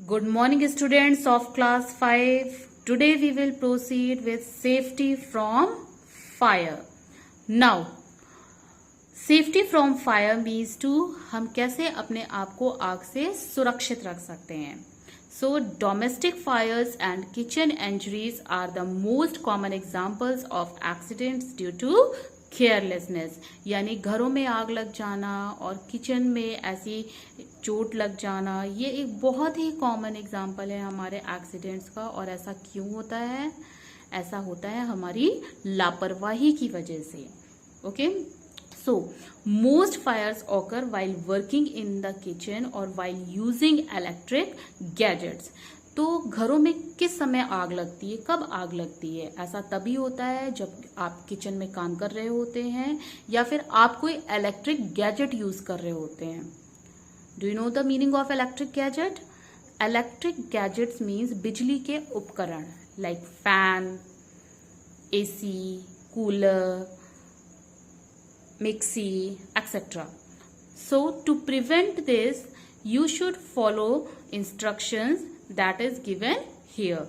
Good morning, students of class 5. Today we will proceed with safety from fire. Now, safety from fire means to हम कैसे अपने आप को आग से सुरक्षित रख सकते हैं. So, domestic fires and kitchen injuries are the most common examples of accidents due to carelessness. यानी घरों में आग लग जाना और किचन में ऐसी चोट लग जाना, ये एक बहुत ही कॉमन एग्जाम्पल है हमारे एक्सीडेंट्स का. और ऐसा क्यों होता है? ऐसा होता है हमारी लापरवाही की वजह से. Okay, so most fires occur while working in the kitchen और वाइल यूजिंग इलेक्ट्रिक गैजेट्स. तो घरों में किस समय आग लगती है, कब आग लगती है? ऐसा तभी होता है जब आप किचन में काम कर रहे होते हैं या फिर आप कोई इलेक्ट्रिक गैजेट यूज कर रहे होते हैं. Do you know the meaning of electric gadget? Electric gadgets means बिजली के उपकरण like fan, AC, cooler, mixie etcetera. So to prevent this you should follow instructions that is given here.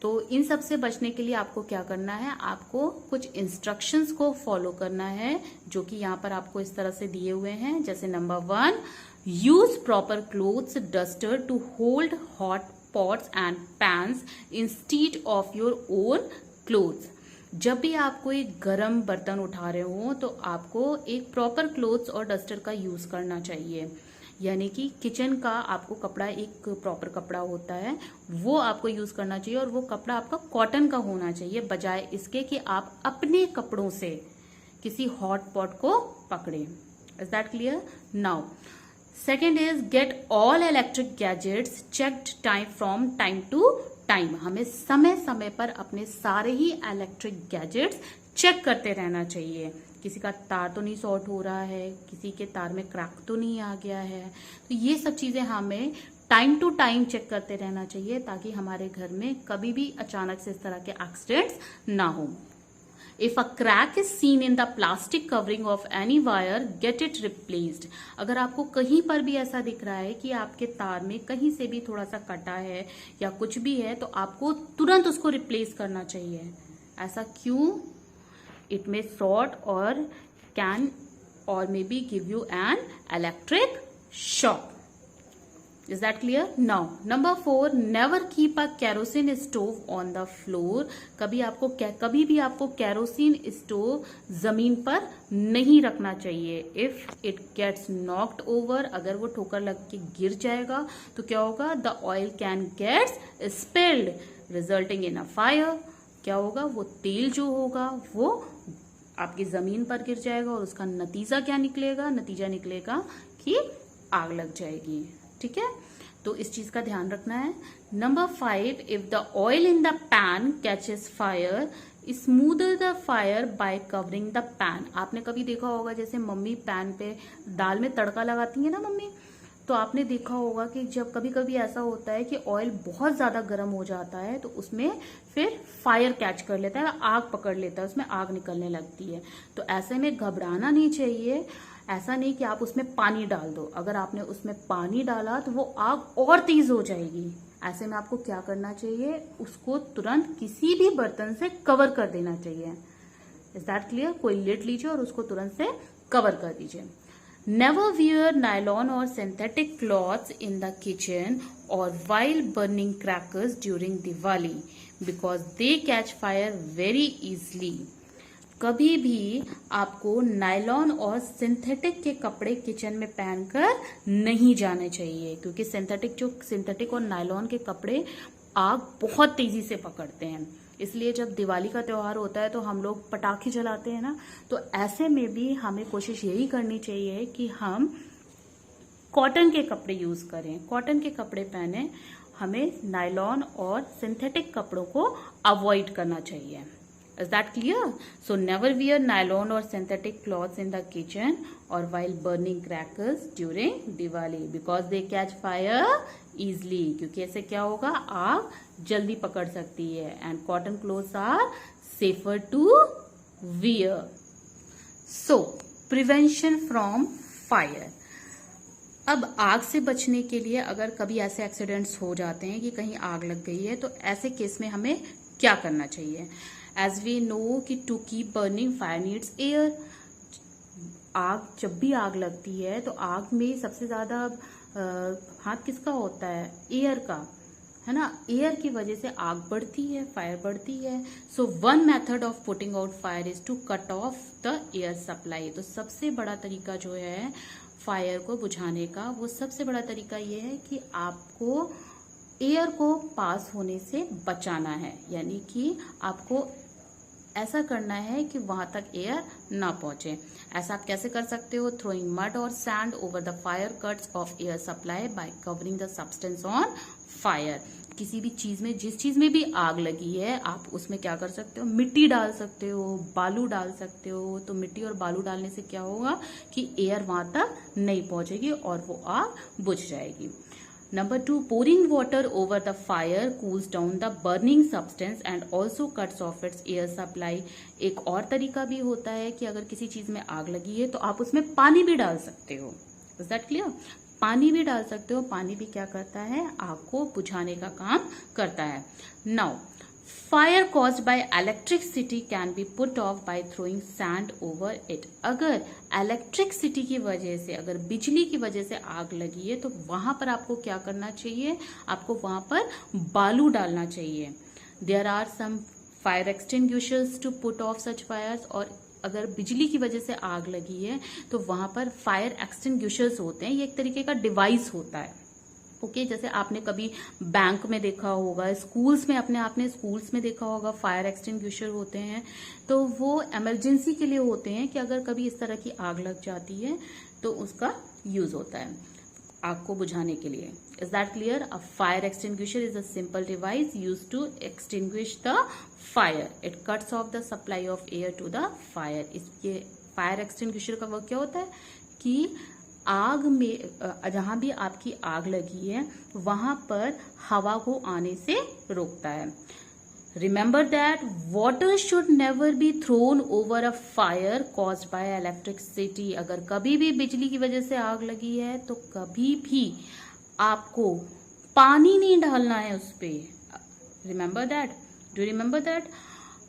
तो इन सब से बचने के लिए आपको क्या करना है? आपको कुछ इंस्ट्रक्शंस को फॉलो करना है जो कि यहाँ पर आपको इस तरह से दिए हुए हैं. जैसे number 1, use proper clothes duster to hold hot pots and pans instead of your own clothes. जब भी आप कोई गर्म बर्तन उठा रहे हो तो आपको एक प्रॉपर क्लोथ्स और डस्टर का यूज करना चाहिए. यानी कि किचन का आपको कपड़ा, एक प्रॉपर कपड़ा होता है, वो आपको यूज करना चाहिए और वो कपड़ा आपका कॉटन का होना चाहिए, बजाय इसके कि आप अपने कपड़ों से किसी हॉट पॉट को पकड़े. Is that clear? Now second is get all electric gadgets checked from time to time. हमें समय समय पर अपने सारे ही इलेक्ट्रिक गैजेट्स चेक करते रहना चाहिए. किसी का तार तो नहीं शॉर्ट हो रहा है, किसी के तार में क्रैक तो नहीं आ गया है. तो ये सब चीजें हमें टाइम टू टाइम चेक करते रहना चाहिए ताकि हमारे घर में कभी भी अचानक से इस तरह के एक्सीडेंट्स ना हो. If a crack is seen in the plastic covering of any wire, get it replaced. अगर आपको कहीं पर भी ऐसा दिख रहा है कि आपके तार में कहीं से भी थोड़ा सा कटा है या कुछ भी है, तो आपको तुरंत उसको रिप्लेस करना चाहिए. ऐसा क्यों? It may short or can or maybe give you an electric shock. Is that clear? Now, number 4, never keep a kerosene stove on the floor. कभी भी आपको केरोसिन स्टोव जमीन पर नहीं रखना चाहिए. If it gets knocked over, अगर वो ठोकर लग के गिर जाएगा तो क्या होगा? The oil can get spilled, resulting in a fire. क्या होगा? वो तेल जो होगा वो आपकी जमीन पर गिर जाएगा और उसका नतीजा क्या निकलेगा? नतीजा निकलेगा कि आग लग जाएगी. ठीक है, तो इस चीज का ध्यान रखना है. Number 5, if the oil in the pan catches fire, smooth the fire bye covering the pan. आपने कभी देखा होगा जैसे मम्मी पैन पे दाल में तड़का लगाती है ना मम्मी, तो आपने देखा होगा कि जब कभी कभी ऐसा होता है कि ऑयल बहुत ज्यादा गर्म हो जाता है तो उसमें फिर फायर कैच कर लेता है, आग पकड़ लेता है, उसमें आग निकलने लगती है. तो ऐसे में घबराना नहीं चाहिए. ऐसा नहीं कि आप उसमें पानी डाल दो. अगर आपने उसमें पानी डाला तो वो आग और तेज हो जाएगी. ऐसे में आपको क्या करना चाहिए? उसको तुरंत किसी भी बर्तन से कवर कर देना चाहिए. Is that clear? कोई लिड लीजिए और उसको तुरंत से कवर कर दीजिए. Never wear nylon or synthetic cloths in the kitchen or while burning crackers during Diwali because they catch fire very easily. कभी भी आपको नायलॉन और सिंथेटिक के कपड़े किचन में पहनकर नहीं जाने चाहिए, क्योंकि सिंथेटिक और नायलॉन के कपड़े आग बहुत तेजी से पकड़ते हैं. इसलिए जब दिवाली का त्योहार होता है तो हम लोग पटाखे जलाते हैं ना, तो ऐसे में भी हमें कोशिश यही करनी चाहिए कि हम कॉटन के कपड़े यूज करें, कॉटन के कपड़े पहने. हमें नायलॉन और सिंथेटिक कपड़ों को अवॉइड करना चाहिए. Is that clear? So never wear nylon और synthetic clothes in the kitchen और while burning crackers during Diwali because they catch fire easily. क्योंकि ऐसे क्या होगा? आग जल्दी पकड़ सकती है. And cotton clothes are safer to wear. So prevention from fire. अब आग से बचने के लिए अगर कभी ऐसे एक्सीडेंट्स हो जाते हैं कि कहीं आग लग गई है, तो ऐसे केस में हमें क्या करना चाहिए? एज वी नो कि to keep burning fire needs air. आग, जब भी आग लगती है तो आग में सबसे ज्यादा हाथ किसका होता है? एयर का, है ना। एयर की वजह से आग बढ़ती है, फायर बढ़ती है। So one method of putting out fire is to cut off the air supply. तो सबसे बड़ा तरीका जो है फायर को बुझाने का, वो सबसे बड़ा तरीका ये है कि आपको एयर को पास होने से बचाना है, यानी कि आपको ऐसा करना है कि वहां तक एयर ना पहुंचे। ऐसा आप कैसे कर सकते हो? थ्रोइंग मड और sand over the fire cuts of air supply bye covering the substance on fire. किसी भी चीज में, जिस चीज में भी आग लगी है, आप उसमें क्या कर सकते हो? मिट्टी डाल सकते हो, बालू डाल सकते हो। तो मिट्टी और बालू डालने से क्या होगा कि एयर वहां तक नहीं पहुंचेगी और वो आग बुझ जाएगी। Number 2, pouring water over the fire cools down the burning substance and also cuts off its air supply। एक और तरीका भी होता है कि अगर किसी चीज में आग लगी है तो आप उसमें पानी भी डाल सकते हो। Is that clear? पानी भी डाल सकते हो। पानी भी क्या करता है? आग को बुझाने का काम करता है। Now, fire caused by electricity can be put off by throwing sand over it. अगर इलेक्ट्रिसिटी की वजह से, अगर बिजली की वजह से आग लगी है तो वहां पर आपको क्या करना चाहिए? आपको वहां पर बालू डालना चाहिए। There are some fire extinguishers to put off such fires. और अगर बिजली की वजह से आग लगी है तो वहां पर फायर एक्सटिंग्विशर्स होते हैं। ये एक तरीके का डिवाइस होता है। ओके, जैसे आपने कभी बैंक में देखा होगा, स्कूल्स में, आपने स्कूल्स में देखा होगा फायर एक्सटिंग्विशर होते हैं। तो वो इमरजेंसी के लिए होते हैं कि अगर कभी इस तरह की आग लग जाती है तो उसका यूज होता है आग को बुझाने के लिए। Is that clear? A fire extinguisher is a simple device use to extinguish the fire. It cuts off the supply of air to the fire. इसके फायर एक्सटिंग्विशर का वर्क क्या होता है कि आग में, जहां भी आपकी आग लगी है वहां पर हवा को आने से रोकता है। Remember that water should never be thrown over a fire caused by electricity. अगर कभी भी बिजली की वजह से आग लगी है तो कभी भी आपको पानी नहीं डालना है उस पे। Remember that, do you remember that?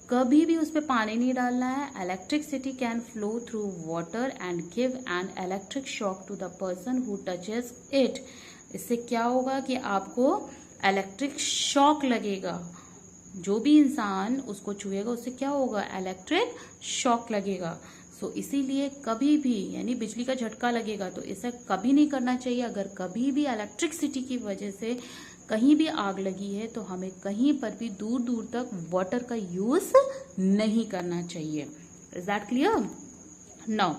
कभी भी उस पर पानी नहीं डालना है। Electricity can flow through water and give an electric shock to the person who touches it. इससे क्या होगा कि आपको इलेक्ट्रिक शॉक लगेगा। जो भी इंसान उसको छुएगा उससे क्या होगा? इलेक्ट्रिक शॉक लगेगा। सो इसीलिए कभी भी, यानी बिजली का झटका लगेगा तो इसे कभी नहीं करना चाहिए। अगर कभी भी इलेक्ट्रिसिटी की वजह से कहीं भी आग लगी है तो हमें कहीं पर भी दूर दूर तक वाटर का यूज नहीं करना चाहिए। Is that clear? Now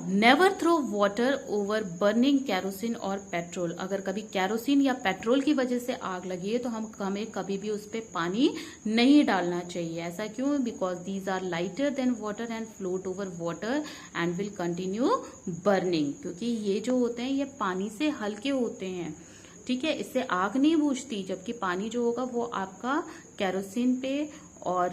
never throw water over burning kerosene और पेट्रोल। अगर कभी कैरोसिन या पेट्रोल की वजह से आग लगी है तो हमें कभी भी उस पर पानी नहीं डालना चाहिए। ऐसा क्यों? Because these are lighter than water and float over water and will continue burning. क्योंकि ये जो होते हैं ये पानी से हल्के होते हैं, ठीक है। इससे आग नहीं बुझती, जबकि पानी जो होगा वो आपका कैरोसिन पे और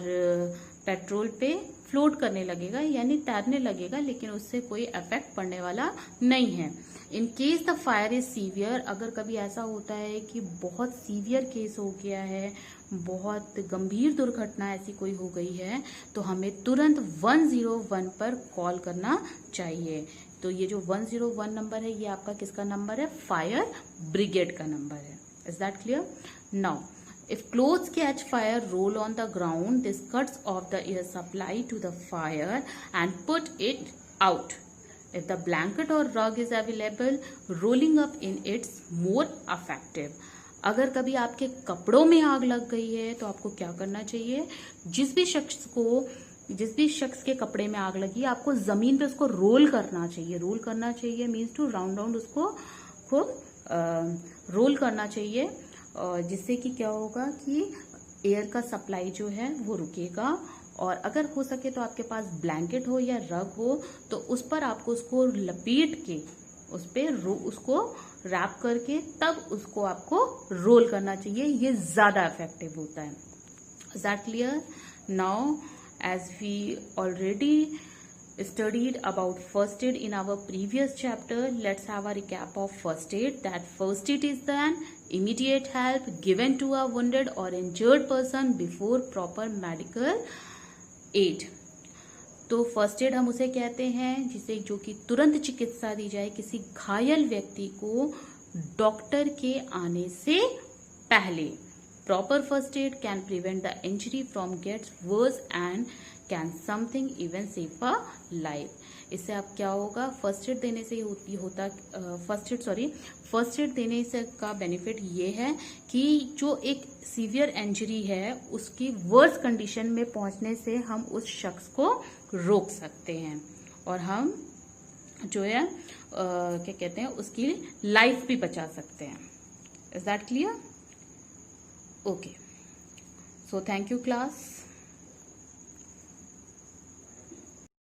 पेट्रोल पे फ्लोट करने लगेगा, यानी तैरने लगेगा, लेकिन उससे कोई इफेक्ट पड़ने वाला नहीं है। In case the fire is severe, अगर कभी ऐसा होता है कि बहुत सीवियर केस हो गया है, बहुत गंभीर दुर्घटना ऐसी कोई हो गई है, तो हमें तुरंत 101 पर कॉल करना चाहिए। तो ये जो 101 नंबर है ये आपका किसका नंबर है? फायर ब्रिगेड का नंबर है। Is that clear? Now if clothes catch fire, roll on the ground. This cuts off the air supply to the fire and put it out. If the blanket or rug is available, rolling up in it's more effective. अगर कभी आपके कपड़ों में आग लग गई है तो आपको क्या करना चाहिए? जिस भी शख्स के कपड़े में आग लगी है आपको जमीन पे उसको रोल करना चाहिए। रोल करना चाहिए मीन्स टू राउंड उसको रोल करना चाहिए, जिससे कि क्या होगा कि एयर का सप्लाई जो है वो रुकेगा। और अगर हो सके तो आपके पास ब्लैंकेट हो या रग हो तो उस पर आपको उसको लपेट के उस पर उसको रैप करके तब उसको आपको रोल करना चाहिए। ये ज्यादा इफेक्टिव होता है। Is that clear? Now as we already studied about first aid in our previous chapter. Let's have a recap of first aid. That first aid is an immediate help given to a wounded or injured person before proper medical aid. तो first aid हम उसे कहते हैं जिसे जो कि तुरंत चिकित्सा दी जाए किसी घायल व्यक्ति को डॉक्टर के आने से पहले. Proper first aid can prevent the injury from gets worse and can something even save a life. इससे अब क्या होगा, फर्स्ट एड देने से फर्स्ट एड देने से का बेनिफिट ये है कि जो एक सीवियर इंजरी है उसकी वर्स कंडीशन में पहुंचने से हम उस शख्स को रोक सकते हैं और हम जो है क्या कहते हैं उसकी लाइफ भी बचा सकते हैं. Is that clear? Okay, so thank you class.